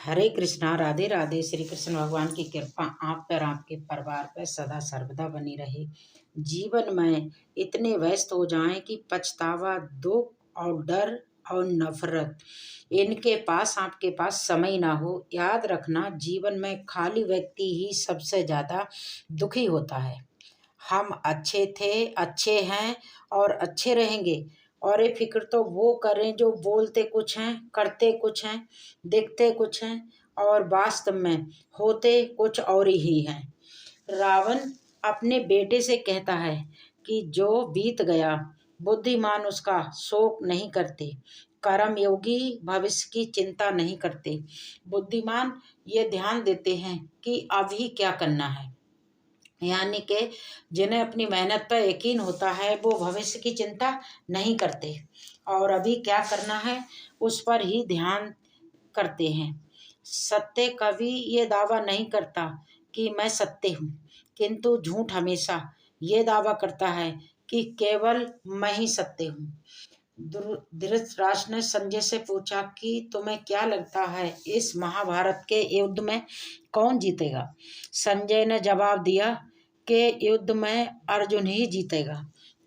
हरे कृष्णा, राधे राधे। श्री कृष्ण भगवान की कृपा आप पर, आपके परिवार पर सदा सर्वदा बनी रहे। जीवन में इतने व्यस्त हो जाएं कि पछतावा, दुख और डर और नफरत, इनके पास आपके पास समय ना हो। याद रखना, जीवन में खाली व्यक्ति ही सबसे ज्यादा दुखी होता है। हम अच्छे थे, अच्छे हैं और अच्छे रहेंगे। और ये फिक्र तो वो करें जो बोलते कुछ हैं, करते कुछ हैं, दिखते कुछ हैं और वास्तव में होते कुछ और ही हैं। रावण अपने बेटे से कहता है कि जो बीत गया, बुद्धिमान उसका शोक नहीं करते, कर्म योगी भविष्य की चिंता नहीं करते। बुद्धिमान ये ध्यान देते हैं कि अभी क्या करना है, यानी कि जिन्हें अपनी मेहनत पर यकीन होता है वो भविष्य की चिंता नहीं करते और अभी क्या करना है उस पर ही ध्यान करते हैं। सत्य कभी ये दावा नहीं करता कि मैं सत्य हूँ, किंतु झूठ हमेशा ये दावा करता है कि केवल मैं ही सत्य हूँ। धृतराष्ट्र ने संजय से पूछा कि तुम्हें क्या लगता है इस महाभारत के युद्ध में कौन जीतेगा? संजय ने जवाब दिया कि युद्ध में अर्जुन ही जीतेगा,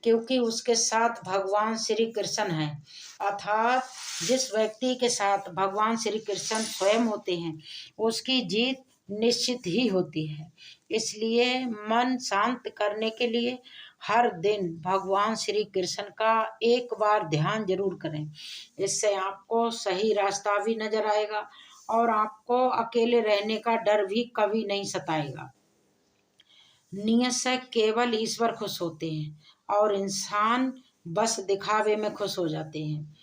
क्योंकि उसके साथ भगवान श्री कृष्ण हैं। अर्थात जिस व्यक्ति के साथ भगवान श्री कृष्ण स्वयं होते हैं उसकी जीत निश्चित ही होती है। इसलिए मन शांत करने के लिए हर दिन भगवान श्री कृष्ण का एक बार ध्यान जरूर करें। इससे आपको सही रास्ता भी नजर आएगा और आपको अकेले रहने का डर भी कभी नहीं सताएगा। नियत से केवल ईश्वर खुश होते हैं और इंसान बस दिखावे में खुश हो जाते हैं।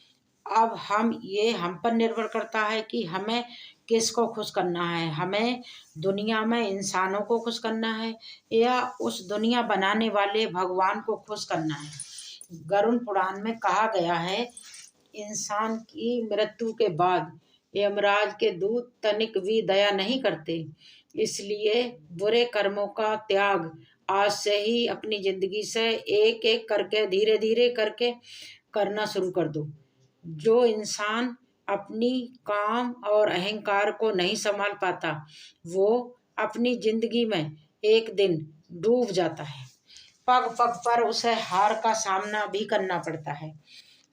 अब हम पर निर्भर करता है कि हमें किसको खुश करना है। हमें दुनिया में इंसानों को खुश करना है या उस दुनिया बनाने वाले भगवान को खुश करना है। गरुड़ पुराण में कहा गया है, इंसान की मृत्यु के बाद यमराज के दूत तनिक भी दया नहीं करते। इसलिए बुरे कर्मों का त्याग आज से ही अपनी जिंदगी से एक एक करके, धीरे धीरे करके करना शुरू कर दो। जो इंसान अपनी काम और अहंकार को नहीं संभाल पाता वो अपनी जिंदगी में एक दिन डूब जाता है। पग पग पर उसे हार का सामना भी करना पड़ता है।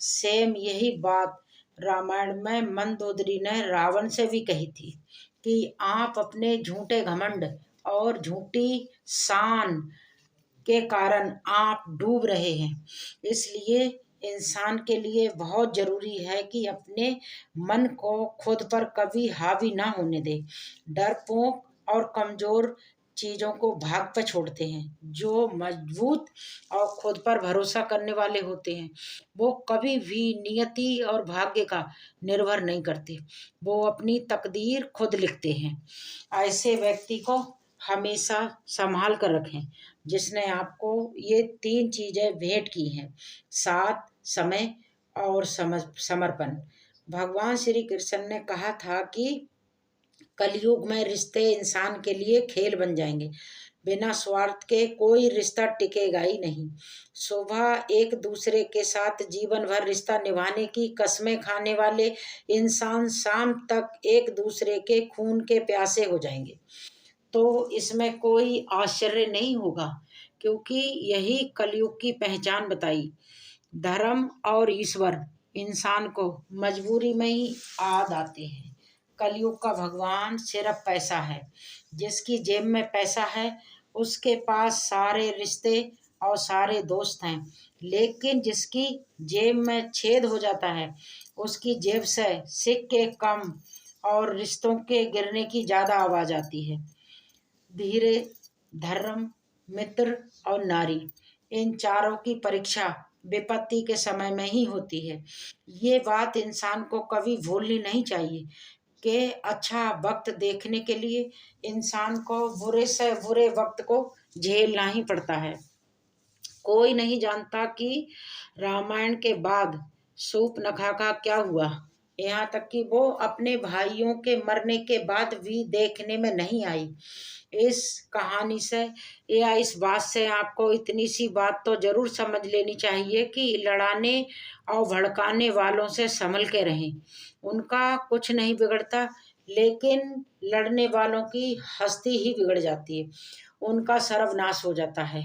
सेम यही बात रामायण में मंदोदरी ने रावण से भी कही थी कि आप अपने झूठे घमंड और झूठी शान के कारण आप डूब रहे हैं। इसलिए इंसान के लिए बहुत जरूरी है कि अपने मन को खुद पर कभी हावी ना होने दे। डरपोक और कमजोर चीजों को भाग पर छोड़ते हैं। जो मजबूत और खुद पर भरोसा करने वाले होते हैं वो कभी भी नियति और भाग्य का निर्भर नहीं करते, वो अपनी तकदीर खुद लिखते हैं। ऐसे व्यक्ति को हमेशा संभाल कर रखें जिसने आपको ये तीन चीजें भेंट की हैं, साथ, समय और समर्पण। भगवान श्री कृष्ण ने कहा था कि कलयुग में रिश्ते इंसान के लिए खेल बन जाएंगे। बिना स्वार्थ के कोई रिश्ता टिकेगा ही नहीं। सुबह एक दूसरे के साथ जीवन भर रिश्ता निभाने की कस्में खाने वाले इंसान शाम तक एक दूसरे के खून के प्यासे हो जाएंगे। तो इसमें कोई आश्चर्य नहीं होगा, क्योंकि यही कलयुग की पहचान बताई। धर्म और ईश्वर इंसान को मजबूरी में ही याद आते हैं। कलयुग का भगवान सिर्फ पैसा है। जिसकी जेब में पैसा है उसके पास सारे रिश्ते और सारे दोस्त हैं, लेकिन जिसकी जेब में छेद हो जाता है उसकी जेब से सिक्के कम और रिश्तों के गिरने की ज्यादा आवाज आती है। धीरे, धर्म, मित्र और नारी, इन चारों की परीक्षा विपत्ति के समय में ही होती है। ये बात इंसान को कभी भूलनी नहीं चाहिए कि अच्छा वक्त देखने के लिए इंसान को बुरे से बुरे वक्त को झेलना ही पड़ता है। कोई नहीं जानता कि रामायण के बाद शूर्पणखा का क्या हुआ, यहाँ तक कि वो अपने भाइयों के मरने के बाद भी देखने में नहीं आई। इस कहानी से या इस बात से आपको इतनी सी बात तो जरूर समझ लेनी चाहिए कि लड़ाने और भड़काने वालों से संभल के रहें। उनका कुछ नहीं बिगड़ता, लेकिन लड़ने वालों की हस्ती ही बिगड़ जाती है, उनका सर्वनाश हो जाता है।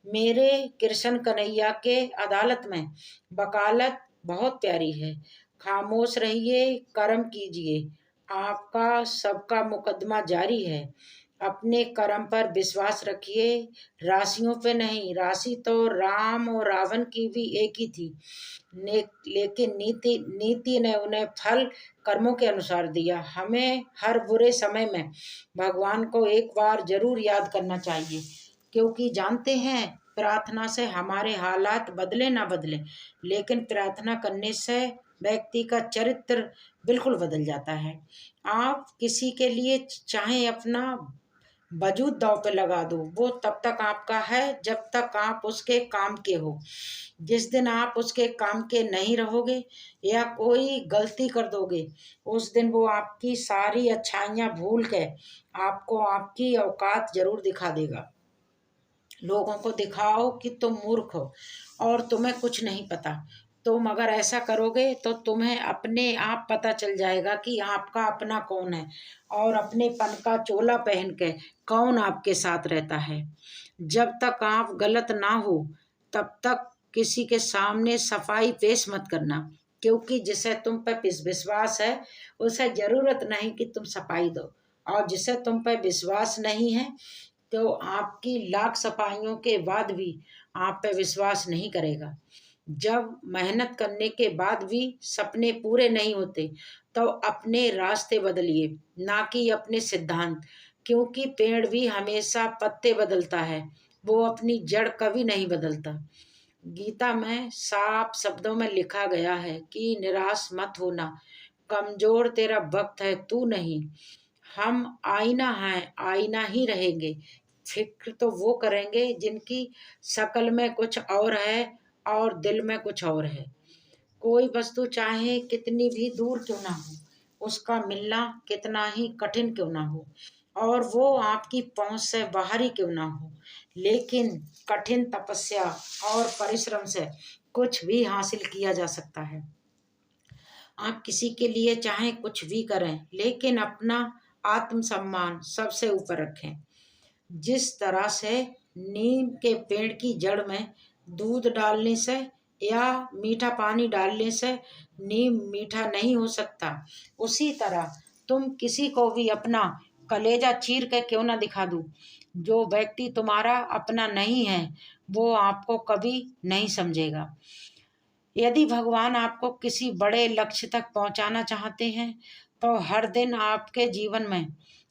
मेरे कृष्ण कन्हैया के अदालत में वकालत बहुत प्यारी है। खामोश रहिए, कर्म कीजिए, आपका सबका मुकदमा जारी है। अपने कर्म पर विश्वास रखिए, राशियों पे नहीं। राशि तो राम और रावण की भी एक ही थी, लेकिन नीति नीति ने उन्हें फल कर्मों के अनुसार दिया। हमें हर बुरे समय में भगवान को एक बार जरूर याद करना चाहिए, क्योंकि जानते हैं प्रार्थना से हमारे हालात बदले ना बदले, लेकिन प्रार्थना करने से व्यक्ति का चरित्र बिल्कुल बदल जाता है। आप किसी के लिए चाहे अपना वजूद दांव पे लगा दो, वो तब तक आपका है जब तक आप उसके काम के हो। जिस दिन आप उसके काम के नहीं रहोगे या कोई गलती कर दोगे, उस दिन वो आपकी सारी अच्छाइयाँ भूल के आपको आपकी औकात जरूर दिखा देगा। लोगों को दिखाओ कि तुम मूर्ख हो और तुम्हें कुछ नहीं पता। तुम अगर ऐसा करोगे तो तुम्हें अपने आप पता चल जाएगा कि आपका अपना कौन है और अपने पन का चोला पहन के कौन आपके साथ रहता है। जब तक आप गलत ना हो तब तक किसी के सामने सफाई पेश मत करना, क्योंकि जिसे तुम पर विश्वास है उसे जरूरत नहीं कि तुम सफाई दो, और जिसे तुम पर विश्वास नहीं है तो आपकी लाख सफाइयों के बाद भी आप पे विश्वास नहीं करेगा। जब मेहनत करने के बाद भी सपने पूरे नहीं होते तो अपने रास्ते बदलिए, ना कि अपने सिद्धांत, क्योंकि पेड़ भी हमेशा पत्ते बदलता है, वो अपनी जड़ कभी नहीं बदलता। गीता में साफ शब्दों में लिखा गया है कि निराश मत होना, कमजोर तेरा वक्त है, तू नहीं। हम आईना हैं, आईना ही रहेंगे। फिक्र तो वो करेंगे जिनकी शकल में कुछ और है और दिल में कुछ और है। कोई वस्तु चाहे कितनी भी दूर क्यों ना हो, उसका मिलना कितना ही कठिन क्यों ना हो, और वो आपकी पहुंच से बाहर ही क्यों ना हो, लेकिन कठिन तपस्या और परिश्रम से कुछ भी हासिल किया जा सकता है। आप किसी के लिए चाहे कुछ भी करें, लेकिन अपना आत्मसम्मान सबसे ऊपर रखें। जिस तरह से नीम के पेड़ की जड़ में दूध डालने से या मीठा पानी डालने से नीम मीठा नहीं हो सकता, उसी तरह तुम किसी को भी अपना कलेजा चीर के क्यों ना दिखा दो, जो व्यक्ति तुम्हारा अपना नहीं है वो आपको कभी नहीं समझेगा। यदि भगवान आपको किसी बड़े लक्ष्य तक पहुंचाना चाहते हैं तो हर दिन आपके जीवन में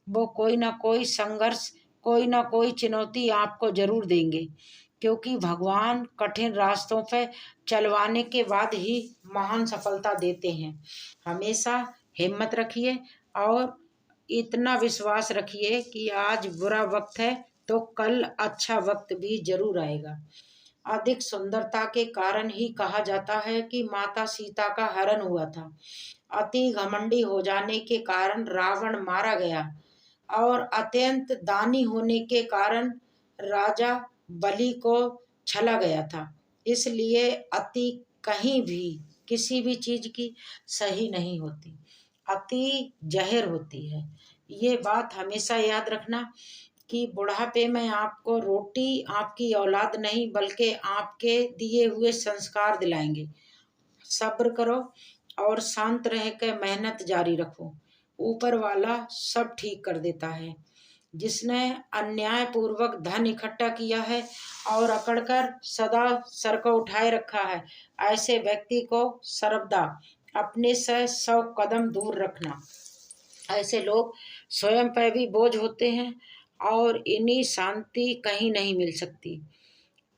वो कोई ना कोई संघर्ष, कोई ना कोई चुनौती आपको जरूर देंगे, क्योंकि भगवान कठिन रास्तों पे चलवाने के बाद ही महान सफलता देते हैं। हमेशा हिम्मत रखिए और इतना विश्वास रखिए कि आज बुरा वक्त है तो कल अच्छा वक्त भी जरूर आएगा। अधिक सुंदरता के कारण ही कहा जाता है कि माता सीता का हरण हुआ था। अति घमंडी हो जाने के कारण रावण मारा गया और अत्यंत दानी होने के कारण राजा बलि को छला गया था। इसलिए अति कहीं भी किसी भी चीज की सही नहीं होती, अति जहर होती है। ये बात हमेशा याद रखना कि बुढ़ापे में आपको रोटी आपकी औलाद नहीं बल्कि आपके दिए हुए संस्कार दिलाएंगे। सब्र करो और शांत रह कर मेहनत जारी रखो, ऊपर वाला सब ठीक कर देता है। जिसने अन्याय पूर्वक धन इकट्ठा किया है और अकड़कर सदा सर को उठाए रखा है, ऐसे व्यक्ति को सर्वदा अपने से 100 कदम दूर रखना। ऐसे लोग स्वयं पर भी बोझ होते हैं और इन्हीं शांति कहीं नहीं मिल सकती।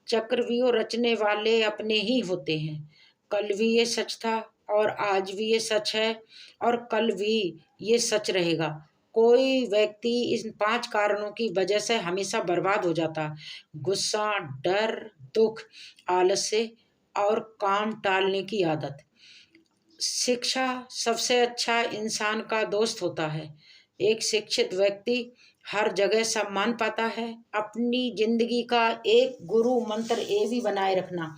चक्रव्यूह रचने वाले अपने ही होते हैं। कल भी ये सच था और आज भी ये सच है और कल भी ये सच रहेगा। कोई व्यक्ति इन 5 कारणों की वजह से हमेशा बर्बाद हो जाता: गुस्सा, डर, दुख, आलस्य और काम टालने की आदत। शिक्षा सबसे अच्छा इंसान का दोस्त होता है। एक शिक्षित व्यक्ति हर जगह सम्मान पाता है। अपनी जिंदगी का एक गुरु मंत्र ये भी बनाए रखना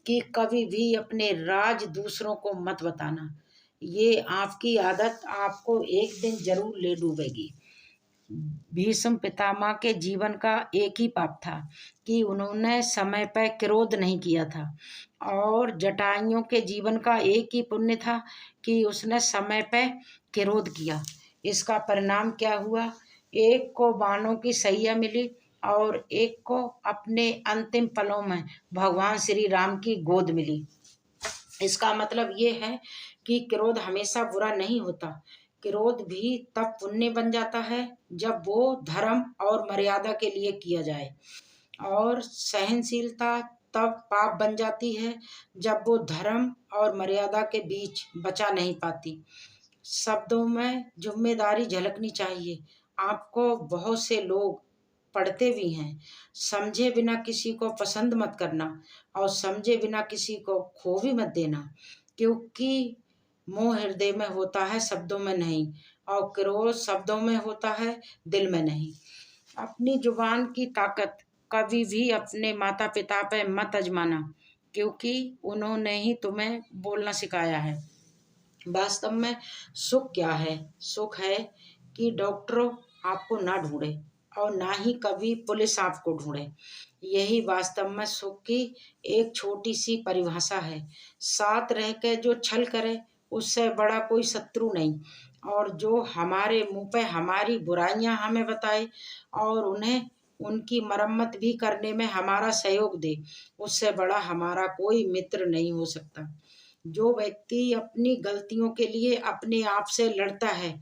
कि कभी भी अपने राज दूसरों को मत बताना। ये आपकी आदत आपको एक दिन जरूर ले डूबेगी। भीष्म पितामह के जीवन का एक ही पाप था कि उन्होंने समय पर क्रोध नहीं किया था, और जटायुओं के जीवन का एक ही पुण्य था कि उसने समय पर क्रोध किया। इसका परिणाम क्या हुआ? एक को बाणों की सैया मिली और एक को अपने अंतिम पलों में भगवान श्री राम की गोद मिली। इसका मतलब ये है कि क्रोध हमेशा बुरा नहीं होता। क्रोध भी तब पुण्य बन जाता है जब वो धर्म और मर्यादा के लिए किया जाए, और सहनशीलता तब पाप बन जाती है जब वो धर्म और मर्यादा के बीच बचा नहीं पाती। शब्दों में जिम्मेदारी झलकनी चाहिए। आपको बहुत से लोग पढ़ते भी हैं। समझे बिना किसी को पसंद मत करना, और समझे बिना किसी को खो भी मत देना, क्योंकि मोह हृदय में होता है, शब्दों में नहीं, और क्रोध शब्दों में होता है, दिल में नहीं। अपनी जुबान की ताकत कभी भी अपने माता पिता पे मत आजमाना, क्योंकि उन्होंने ही तुम्हें बोलना सिखाया है। वास्तव में सुख क्या है? सुख है कि डॉक्टर आपको ना ढूंढे और ना ही कभी पुलिस आपको ढूंढे। यही वास्तव में सुख की एक छोटी सी परिभाषा है। साथ रह के जो छल करे उससे बड़ा कोई शत्रु नहीं, और जो हमारे मुंह पे हमारी बुराइयां हमें बताए और उन्हें उनकी मरम्मत भी करने में हमारा सहयोग दे, उससे बड़ा हमारा कोई मित्र नहीं हो सकता। जो व्यक्ति अपनी गलतियों के लिए अपने आप से लड़ता है,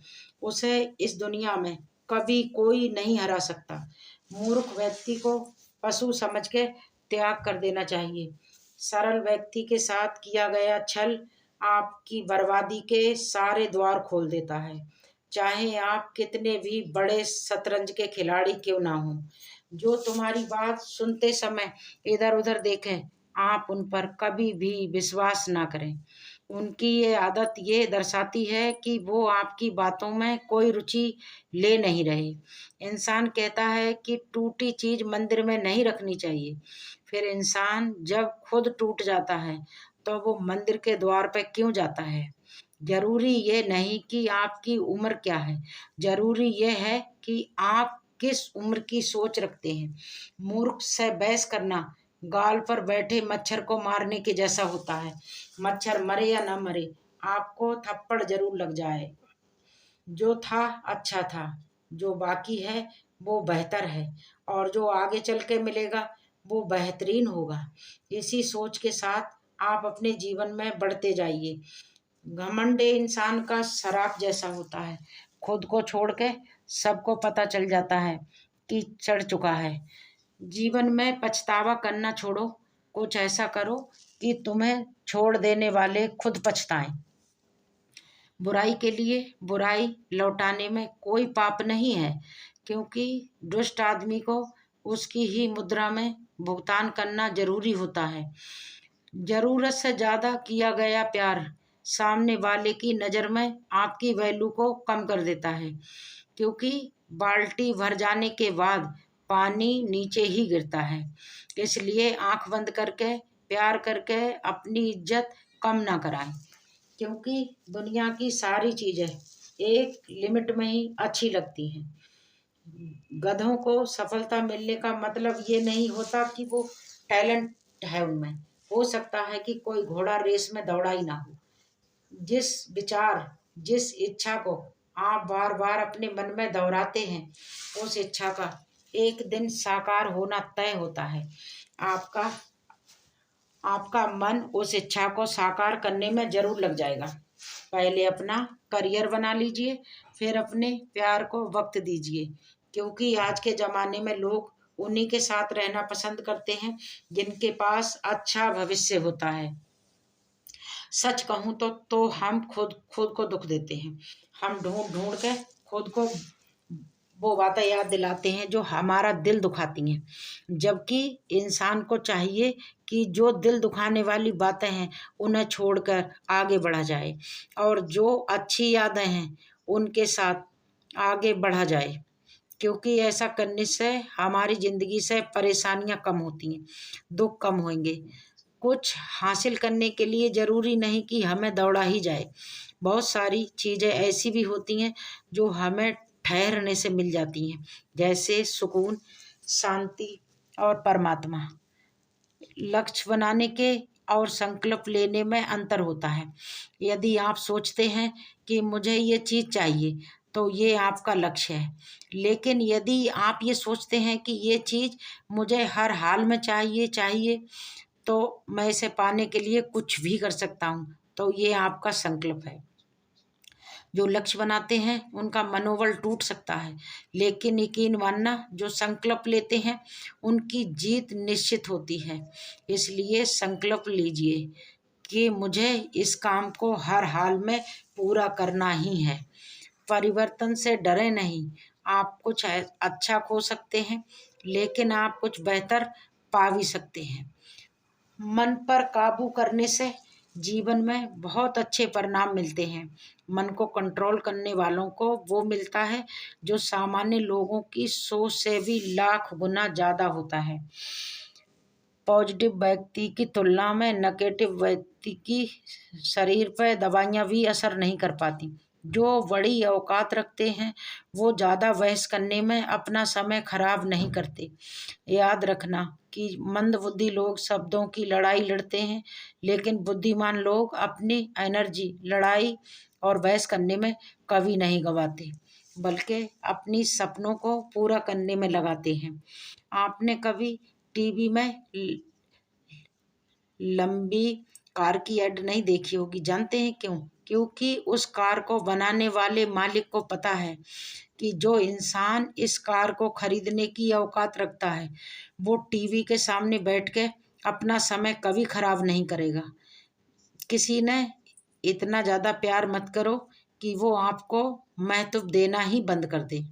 उसे इस दुनिया में कभी कोई नहीं हरा सकता। मूर्ख व्यक्ति को पशु समझ के त्याग कर देना चाहिए। सरल व्यक्ति के साथ किया गया छल आपकी बर्बादी के सारे द्वार खोल देता है, चाहे आप कितने भी बड़े शतरंज के खिलाड़ी क्यों ना हो। जो तुम्हारी बात सुनते समय इधर उधर देखें, आप उन पर कभी भी विश्वास ना करें। उनकी ये आदत ये दर्शाती है कि वो आपकी बातों में कोई रुचि ले नहीं रहे। इंसान कहता है कि टूटी चीज मंदिर में नहीं रखनी चाहिए, फिर इंसान जब खुद टूट जाता है तो वो मंदिर के द्वार पे क्यों जाता है? जरूरी ये नहीं कि आपकी उम्र क्या है, जरूरी ये है कि आप किस उम्र की सोच रखते हैं। मूर्ख से बहस करना गाल पर बैठे मच्छर को मारने के जैसा होता है। मच्छर मरे या ना मरे, आपको थप्पड़ जरूर लग जाए। जो था अच्छा था, जो बाकी है वो बेहतर है, और जो आगे चल के मिलेगा वो बेहतरीन होगा। इसी सोच के साथ आप अपने जीवन में बढ़ते जाइए। घमंड इंसान का शराब जैसा होता है, खुद को छोड़ के सबको पता चल जाता है कि चढ़ चुका है। जीवन में पछतावा करना छोड़ो, कुछ ऐसा करो कि तुम्हें छोड़ देने वाले खुद पछताएं। बुराई के लिए बुराई लौटाने में कोई पाप नहीं है, क्योंकि दुष्ट आदमी को उसकी ही मुद्रा में भुगतान करना जरूरी होता है। जरूरत से ज्यादा किया गया प्यार सामने वाले की नज़र में आपकी वैल्यू को कम कर देता है, क्योंकि बाल्टी भर जाने के बाद पानी नीचे ही गिरता है। इसलिए आंख बंद करके प्यार करके अपनी इज्जत कम ना कराएं, क्योंकि दुनिया की सारी चीज़ें एक लिमिट में ही अच्छी लगती हैं। गधों को सफलता मिलने का मतलब ये नहीं होता कि वो टैलेंट है उनमें। हो सकता है कि कोई घोड़ा रेस में दौड़ा ही ना हो। जिस विचार जिस इच्छा को आप बार बार अपने मन में दोहराते हैं, उस इच्छा का एक दिन साकार होना तय होता है। आपका आपका मन उस इच्छा को साकार करने में जरूर लग जाएगा। पहले अपना करियर बना लीजिए, फिर अपने प्यार को वक्त दीजिए, क्योंकि आज के ज़माने में लोग उन्हीं के साथ रहना पसंद करते हैं जिनके पास अच्छा भविष्य होता है। सच कहूँ तो हम खुद खुद को दुख देते हैं। हम ढूंढ ढूंढ के खुद को वो बातें याद दिलाते हैं जो हमारा दिल दुखाती हैं, जबकि इंसान को चाहिए कि जो दिल दुखाने वाली बातें हैं उन्हें छोड़कर आगे बढ़ा जाए, और जो अच्छी यादें हैं उनके साथ आगे बढ़ा जाए, क्योंकि ऐसा करने से हमारी ज़िंदगी से परेशानियां कम होती हैं, दुख कम होंगे। कुछ हासिल करने के लिए ज़रूरी नहीं कि हमें दौड़ा ही जाए। बहुत सारी चीज़ें ऐसी भी होती हैं जो हमें ठहरने से मिल जाती हैं, जैसे सुकून, शांति और परमात्मा। लक्ष्य बनाने के और संकल्प लेने में अंतर होता है। यदि आप सोचते हैं कि मुझे ये चीज़ चाहिए, तो ये आपका लक्ष्य है। लेकिन यदि आप ये सोचते हैं कि ये चीज़ मुझे हर हाल में चाहिए चाहिए, तो मैं इसे पाने के लिए कुछ भी कर सकता हूँ, तो ये आपका संकल्प है। जो लक्ष्य बनाते हैं उनका मनोबल टूट सकता है, लेकिन यकीन मानना, जो संकल्प लेते हैं उनकी जीत निश्चित होती है। इसलिए संकल्प लीजिए कि मुझे इस काम को हर हाल में पूरा करना ही है। परिवर्तन से डरे नहीं। आप कुछ अच्छा खो सकते हैं, लेकिन आप कुछ बेहतर पा भी सकते हैं। मन पर काबू करने से जीवन में बहुत अच्छे परिणाम मिलते हैं। मन को कंट्रोल करने वालों को वो मिलता है जो सामान्य लोगों की सोच से भी लाख गुना ज़्यादा होता है। पॉजिटिव व्यक्ति की तुलना में नेगेटिव व्यक्ति की शरीर पर दवाइयाँ भी असर नहीं कर पाती। जो बड़ी औकात रखते हैं वो ज़्यादा बहस करने में अपना समय खराब नहीं करते। याद रखना कि मंदबुद्धि लोग शब्दों की लड़ाई लड़ते हैं, लेकिन बुद्धिमान लोग अपनी एनर्जी लड़ाई और बहस करने में कभी नहीं गंवाते, बल्कि अपनी सपनों को पूरा करने में लगाते हैं। आपने कभी टीवी में लंबी कार की ऐड नहीं देखी होगी। जानते हैं क्यों? क्योंकि उस कार को बनाने वाले मालिक को पता है कि जो इंसान इस कार को खरीदने की औकात रखता है वो टीवी के सामने बैठ के अपना समय कभी खराब नहीं करेगा। किसी ने इतना ज़्यादा प्यार मत करो कि वो आपको महत्व देना ही बंद कर दे।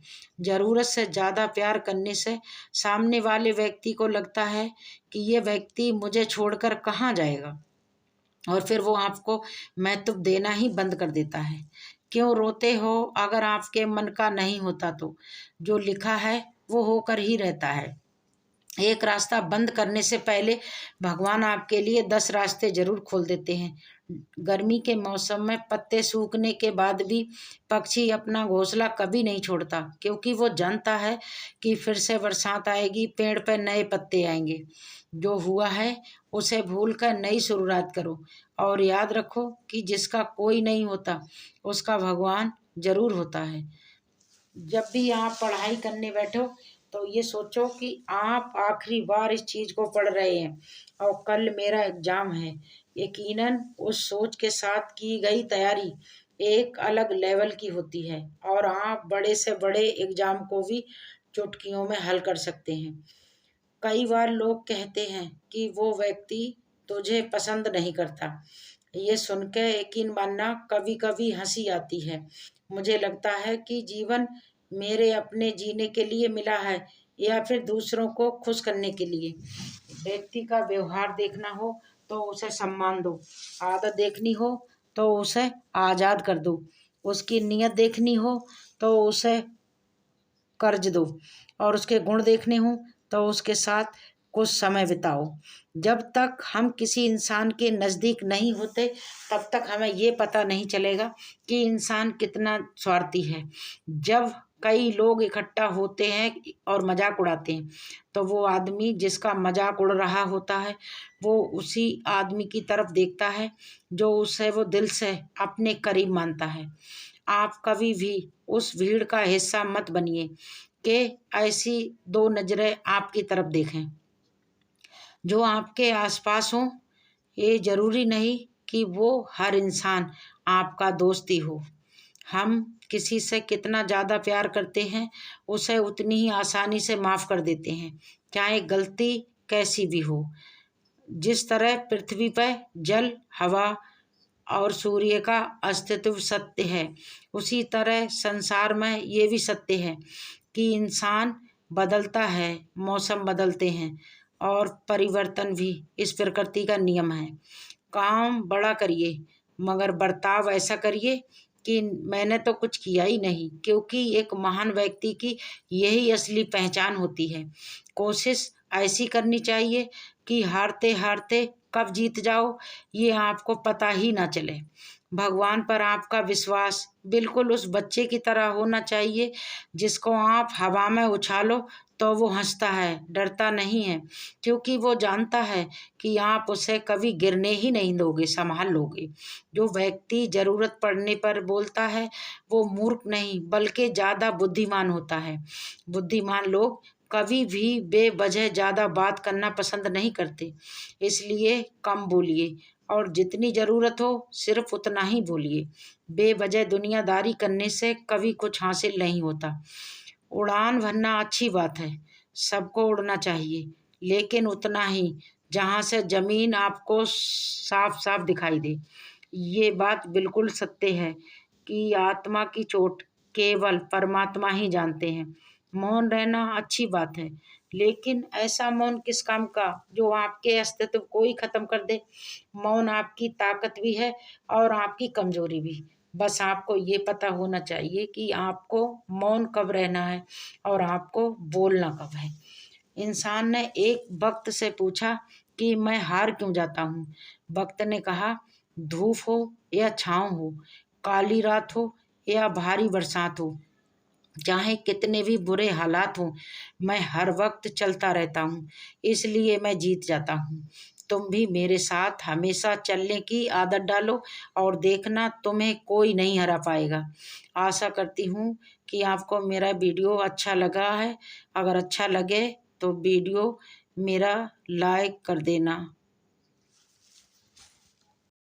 ज़रूरत से ज़्यादा प्यार करने से सामने वाले व्यक्ति को लगता है कि ये व्यक्ति मुझे छोड़कर कहाँ जाएगा, और फिर वो आपको महत्व देना ही बंद कर देता है। क्यों रोते हो? अगर आपके मन का नहीं होता तो जो लिखा है वो होकर ही रहता है। एक रास्ता बंद करने से पहले भगवान आपके लिए 10 रास्ते जरूर खोल देते हैं। गर्मी के मौसम में पत्ते सूखने के बाद भी पक्षी अपना घोंसला कभी नहीं छोड़ता, क्योंकि वो जानता है कि फिर से बरसात आएगी, पेड़ पर नए पत्ते आएंगे। जो हुआ है उसे भूलकर नई शुरुआत करो, और याद रखो कि जिसका कोई नहीं होता उसका भगवान जरूर होता है। जब भी आप पढ़ाई करने बैठो तो ये सोचो कि आप आखिरी बार इस चीज़ को पढ़ रहे हैं और कल मेरा एग्ज़ाम है। यकीनन उस सोच के साथ की गई तैयारी एक अलग लेवल की होती है, और आप बड़े से बड़े एग्ज़ाम को भी चुटकियों में हल कर सकते हैं। कई बार लोग कहते हैं कि वो व्यक्ति तुझे पसंद नहीं करता। ये सुन के यकीन मानना, कभी कभी हंसी आती है। मुझे लगता है कि जीवन मेरे अपने जीने के लिए मिला है या फिर दूसरों को खुश करने के लिए। व्यक्ति का व्यवहार देखना हो तो उसे सम्मान दो, आदत देखनी हो तो उसे आज़ाद कर दो, उसकी नीयत देखनी हो तो उसे कर्ज दो, और उसके गुण देखने हों तो उसके साथ कुछ समय बिताओ। जब तक हम किसी इंसान के नज़दीक नहीं होते तब तक हमें ये पता नहीं चलेगा कि इंसान कितना स्वार्थी है। जब कई लोग इकट्ठा होते हैं और मजाक उड़ाते हैं, तो वो आदमी जिसका मजाक उड़ रहा होता है वो उसी आदमी की तरफ देखता है जो उसे वो दिल से अपने करीब मानता है। आप कभी भी उस भीड़ का हिस्सा मत बनिए कि ऐसी दो नज़रें आपकी तरफ देखें जो आपके आसपास हों। ये ज़रूरी नहीं कि वो हर इंसान आपका दोस्त ही हो। हम किसी से कितना ज़्यादा प्यार करते हैं उसे उतनी ही आसानी से माफ़ कर देते हैं, चाहे गलती कैसी भी हो। जिस तरह पृथ्वी पर जल, हवा और सूर्य का अस्तित्व सत्य है, उसी तरह संसार में ये भी सत्य है कि इंसान बदलता है, मौसम बदलते हैं, और परिवर्तन भी इस प्रकृति का नियम है। काम बड़ा करिए मगर बर्ताव ऐसा करिए कि मैंने तो कुछ किया ही नहीं, क्योंकि एक महान व्यक्ति की यही असली पहचान होती है। कोशिश ऐसी करनी चाहिए कि हारते हारते कब जीत जाओ ये आपको पता ही ना चले। भगवान पर आपका विश्वास बिल्कुल उस बच्चे की तरह होना चाहिए जिसको आप हवा में उछालो तो वो हंसता है, डरता नहीं है, क्योंकि वो जानता है कि आप उसे कभी गिरने ही नहीं दोगे, संभाल लोगे। जो व्यक्ति जरूरत पड़ने पर बोलता है वो मूर्ख नहीं बल्कि ज़्यादा बुद्धिमान होता है। बुद्धिमान लोग कभी भी बेवजह ज़्यादा बात करना पसंद नहीं करते, इसलिए कम बोलिए और जितनी ज़रूरत हो सिर्फ उतना ही बोलिए। बेवजह दुनियादारी करने से कभी कुछ हासिल नहीं होता। उड़ान भरना अच्छी बात है, सबको उड़ना चाहिए, लेकिन उतना ही जहाँ से ज़मीन आपको साफ साफ दिखाई दे। ये बात बिल्कुल सत्य है कि आत्मा की चोट केवल परमात्मा ही जानते हैं। मौन रहना अच्छी बात है, लेकिन ऐसा मौन किस काम का जो आपके अस्तित्व को ही खत्म कर दे। मौन आपकी ताकत भी है और आपकी कमजोरी भी। बस आपको ये पता होना चाहिए कि आपको मौन कब रहना है और आपको बोलना कब है। इंसान ने एक वक्त से पूछा कि मैं हार क्यों जाता हूँ। वक्त ने कहा, धूप हो या छाँव हो, काली रात हो या भारी बरसात हो, चाहे कितने भी बुरे हालात हों, मैं हर वक्त चलता रहता हूँ, इसलिए मैं जीत जाता हूँ। तुम भी मेरे साथ हमेशा चलने की आदत डालो और देखना तुम्हें कोई नहीं हरा पाएगा। आशा करती हूँ कि आपको मेरा वीडियो अच्छा लगा है। अगर अच्छा लगे तो वीडियो मेरा लाइक कर देना।